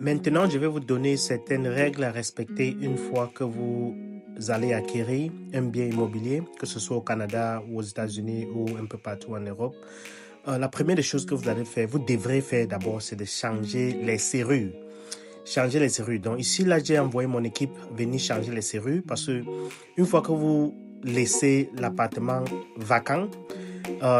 Maintenant, je vais vous donner certaines règles à respecter une fois que vous allez acquérir un bien immobilier, que ce soit au Canada ou aux États-Unis ou un peu partout en Europe. La première des choses que vous allez faire, vous devrez faire d'abord, c'est de changer les serrures. Changer les serrures. Donc ici, là, j'ai envoyé mon équipe venir changer les serrures parce que une fois que vous laissez l'appartement vacant,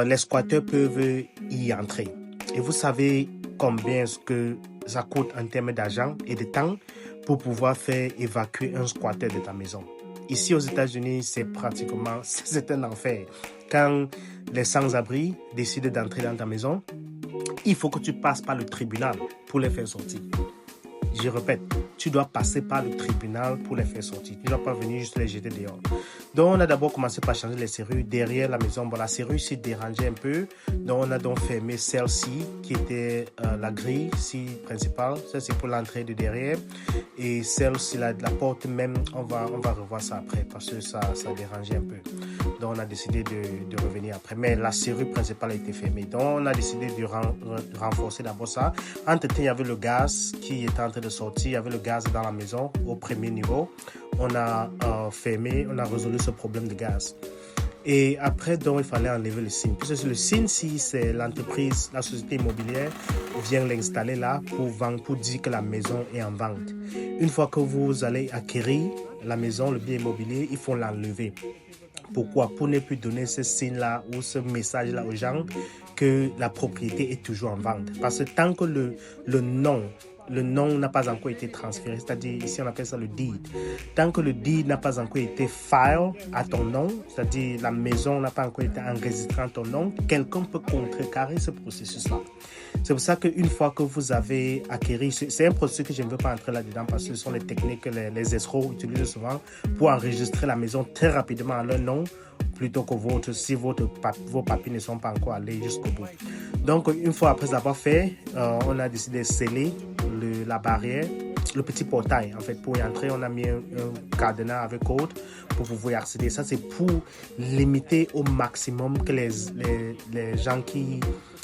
les squatteurs peuvent y entrer. Et vous savez combien est-ce que ça coûte en termes d'argent et de temps pour pouvoir faire évacuer un squatteur de ta maison. Ici aux États-Unis, c'est un enfer. Quand les sans-abri décident d'entrer dans ta maison, il faut que tu passes par le tribunal pour les faire sortir. Je répète, tu dois passer par le tribunal pour les faire sortir. Tu ne dois pas venir juste les jeter dehors. Donc, on a d'abord commencé par changer les serrures derrière la maison. Bon, la serrure s'est dérangée un peu. Donc, on a donc fermé celle-ci qui était la grille principale. Ça, c'est pour l'entrée de derrière. Et celle-ci, la porte même, on va revoir ça après parce que ça dérangeait un peu. Donc, on a décidé de revenir après. Mais la serrure principale a été fermée. Donc, on a décidé de renforcer d'abord ça. Entre-temps, il y avait le gaz qui était en train de sortir. Il y avait le gaz dans la maison au premier niveau. On a fermé, on a résolu ce problème de gaz. Et après, donc, il fallait enlever le signe. Puisque le signe, si c'est l'entreprise, la société immobilière vient l'installer là pour vendre, pour dire que la maison est en vente. Une fois que vous allez acquérir la maison, le bien immobilier, il faut l'enlever. Pourquoi? Pour ne plus donner ce signe-là ou ce message-là aux gens que la propriété est toujours en vente. Parce que tant que le nom n'a pas encore été transféré, c'est-à-dire ici on appelle ça le deed. Tant que le deed n'a pas encore été file à ton nom, c'est-à-dire la maison n'a pas encore été enregistrée en ton nom, quelqu'un peut contrecarrer ce processus-là. C'est pour ça qu'une fois que vous avez acquéri, c'est un processus que je ne veux pas entrer là-dedans parce que ce sont les techniques que les escrocs utilisent souvent pour enregistrer la maison très rapidement à leur nom plutôt que si vos papiers ne sont pas encore allés jusqu'au bout. Donc, une fois après avoir fait, on a décidé de sceller la barrière, le petit portail. En fait, pour y entrer, on a mis un cadenas avec code pour pouvoir y accéder. Ça, c'est pour limiter au maximum que les gens qui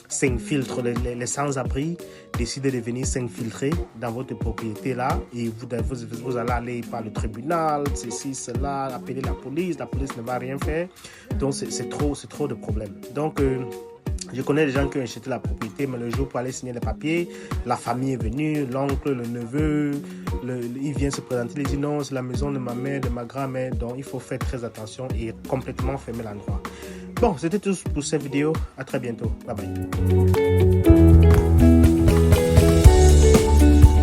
s'infiltrent, les sans-abri décident de venir s'infiltrer dans votre propriété là et vous allez aller par le tribunal, ceci, cela, appeler la police ne va rien faire. Donc, c'est trop de problèmes. Donc, je connais des gens qui ont acheté la propriété, mais le jour pour aller signer les papiers, la famille est venue, l'oncle, le neveu, il vient se présenter, il dit non, c'est la maison de ma mère, de ma grand-mère, donc il faut faire très attention et complètement fermer l'endroit. Bon, c'était tout pour cette vidéo. À très bientôt. Bye bye.